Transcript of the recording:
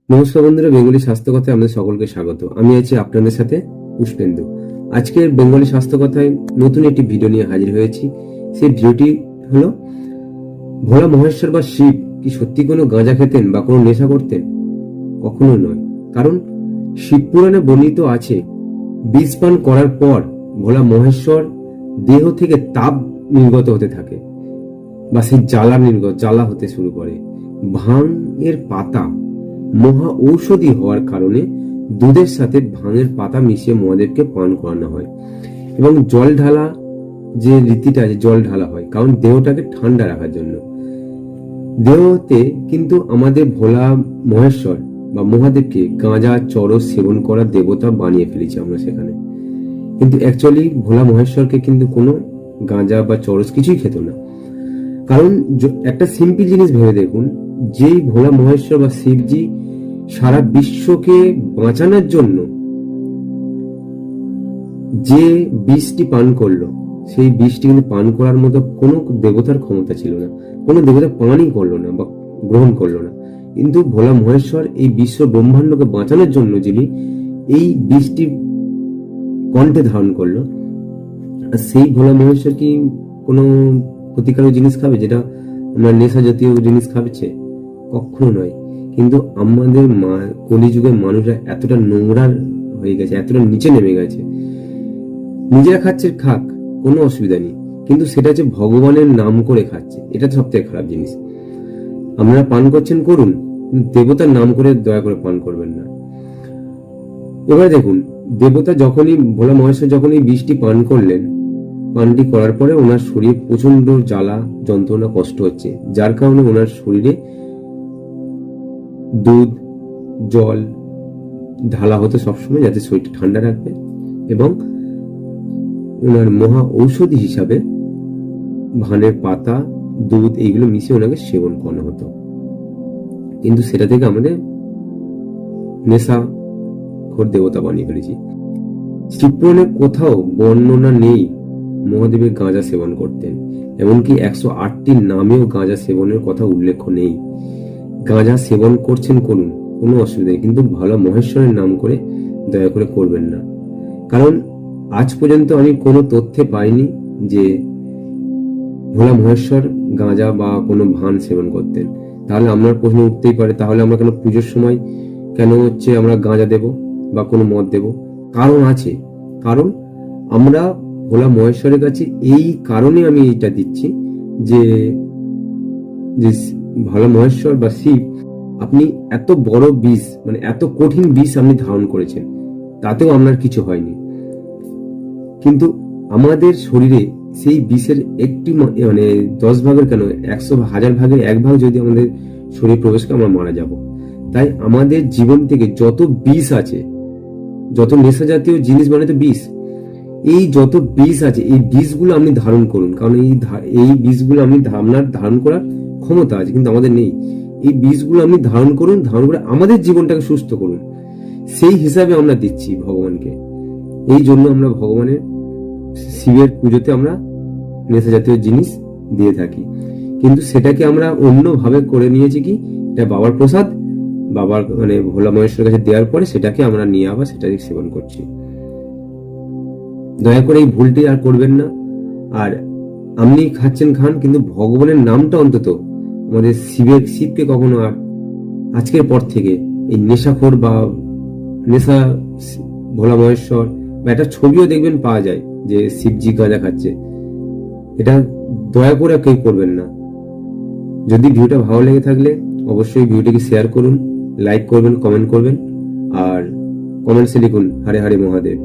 নমস্কার বন্ধুরা, বেঙ্গলি স্বাস্থ্য কথায় আপনাদের সকলকে স্বাগত। আমি আছি আপনাদের সাথে পুষ্পেন্দু। আজকের বেঙ্গলি স্বাস্থ্য কথায় নতুন একটি ভিডিও নিয়ে হাজির হয়েছি। সেই ভিডিওটি হলো, ভোলা মহেশ্বর বা শিব কি সত্যি কোনো গাঁজা খেতেন বা কোনো নেশা করতেন? কখনো নয়। কারণ শিব পুরাণে বর্ণিত আছে, বিষ পান করার পর ভোলা মহেশ্বর দেহ থেকে তাপ নির্গত হতে থাকে বা সেই জ্বালা হতে শুরু করে। ভাং এর পাতা মহা ঔষধি হওয়ার কারণে দুধের সাথে ভাঙের পাতা মিশিয়ে মহাদেবকে পান করানো হয় এবং জল ঢালা যে রীতিটা আছে, জল ঢালা হয় কারণ দেহটাকে ঠান্ডা রাখার জন্য। দেহতে কিন্তু আমাদের ভোলা মহেশ্বর বা মহাদেবকে গাঁজা চরস সেবন করার দেবতা বানিয়ে ফেলেছি আমরা সেখানে। কিন্তু অ্যাকচুয়ালি ভোলা মহেশ্বরকে কিন্তু কোনো গাঁজা বা চরস কিছুই খেত না। কারণ একটা সিম্পল জিনিস ভেবে দেখুন, যেই ভোলা মহেশ্বর বা শিবজি সারা বিশ্বকে বাঁচানোর জন্য যে বিষটি পান করলো, সেই বিষটি কিন্তু পান করার মতো কোনো দেবতার ক্ষমতা ছিল না, কোনো দেবতা পানই করলো না বা গ্রহণ করলো না। কিন্তু ভোলা মহেশ্বর এই বিশ্ব ব্রহ্মাণ্ডকে বাঁচানোর জন্য যিনি এই বিষটি কণ্ঠে ধারণ করলো, আর সেই ভোলা মহেশ্বর কি কোনো ক্ষতিকারক জিনিস খাবে, যেটা আমরা নেশা জাতীয় জিনিস খাচ্ছে? কখনো নয়। কিন্তু আমাদের কলিযুগের মানুষরা এতটা নোংরা হয়ে গেছে, এতটা নিচে নেমে গেছে, নিজেরা খাচ্ছে খাক, কোনো অসুবিধা নেই, কিন্তু সেটা হচ্ছে ভগবানের নাম করে খাচ্ছে। এটা সব থেকে খারাপ জিনিস। আপনারা পান করছেন করুন, দেবতার নাম করে দয়া করে পান করবেন না। এবার দেখুন, দেবতা যখনই ভোলা মহেশ্বর যখন এই বিষটি পান করলেন, পানটি করার পরে ওনার শরীরে প্রচন্ড জ্বালা যন্ত্রণা কষ্ট হচ্ছে, যার কারণে ওনার শরীরে দুধ জল ঢালা হতো সবসময়, যাতে শরীরটা ঠান্ডা রাখবে, এবং ওনার মহা ঔষধি হিসাবে ভানের পাতা দুধ এইগুলো মিশিয়ে ওনাকে সেবন করানো হতো। কিন্তু সেটা থেকে আমাদের নেশা ঘোর দেবতা বানিয়ে ফেলেছি। শিবপুরাণে কোথাও বর্ণনা নেই মহাদেবের গাঁজা সেবন করতেন, এমনকি 108টি নামেও গাঁজা সেবনের কথা উল্লেখ নেই। গাঁজা সেবন করছেন করুন, কোনো অসুবিধা নেই, কিন্তু ভালো মহেশ্বরের নাম করে দয়া করে করবেন না। কারণ আজ পর্যন্ত আমি কোনো তথ্যে পাইনি যে ভোলা মহেশ্বর গাঁজা বা কোনো ভান সেবন করতেন। তাহলে আমার প্রশ্ন উঠতেই পারে, তাহলে আমরা কেন পুজোর সময় কেন আমরা গাঁজা দেব বা কোনো মদ দেব? কারণ আছে। কারণ আমরা ভোলা মহেশ্বরের কাছে এই কারণে আমি এইটা দিচ্ছি যে ভোলা মহেশ্বর বা শিব, আপনি এত বড় বিষ, মানে এত কঠিন বিষ আপনি ধারণ করেছেন, তাতেও আপনার কিছু হয়নি। কিন্তু আমাদের শরীরে সেই বিষের একটি মানে 10 ভাগের কেন 100,000 ভাগের 1 ভাগ যদি আমাদের শরীরে প্রবেশ করে, আমরা মারা যাব। তাই আমাদের জীবন থেকে যত বিষ আছে, যত নেশা জাতীয় জিনিস মানে তো বিষ, এই যত বিষ আছে এই বিষগুলো আপনি ধারণ করুন। কারণ এই বিষগুলো আপনি আপনার ধারণ করার ক্ষমতা আছে, কিন্তু আমাদের নেই। এই বিষগুলো আপনি ধারণ করুন, ধারণ করে আমাদের জীবনটাকে সুস্থ করুন। সেই হিসাবে আমরা দিচ্ছি ভগবানকে। এই জন্য আমরা ভগবানের শিবের পুজোতে আমরা নেশা জাতীয় জিনিস দিয়ে থাকি, কিন্তু সেটাকে আমরা অন্যভাবে করে নিয়েছি কি, এটা বাবার প্রসাদ, বাবার মানে ভোলা মহেশ্বরের কাছে দেওয়ার পরে সেটাকে আমরা নিয়ে আবার সেটাকে সেবন করছি। দয়া করে এই ভুলটি আর করবেন না। আর আপনি খাচ্ছেন খান, কিন্তু ভগবানের নামটা অন্তত আমাদের শিবকে কখনো আর আজকের পর থেকে এই নেশাখোর বা নেশা ভোলা মহেশ্বর বা একটা ছবিও দেখবেন পাওয়া যায় যে শিবজি গাঁজা খাচ্ছে, এটা দয়া করে কেউ করবেন না। যদি ভিডিওটা ভালো লেগে থাকলে অবশ্যই ভিডিওটিকে শেয়ার করুন, লাইক করবেন, কমেন্ট করবেন, আর কমেন্টসে লিখুন হরে হরে মহাদেব।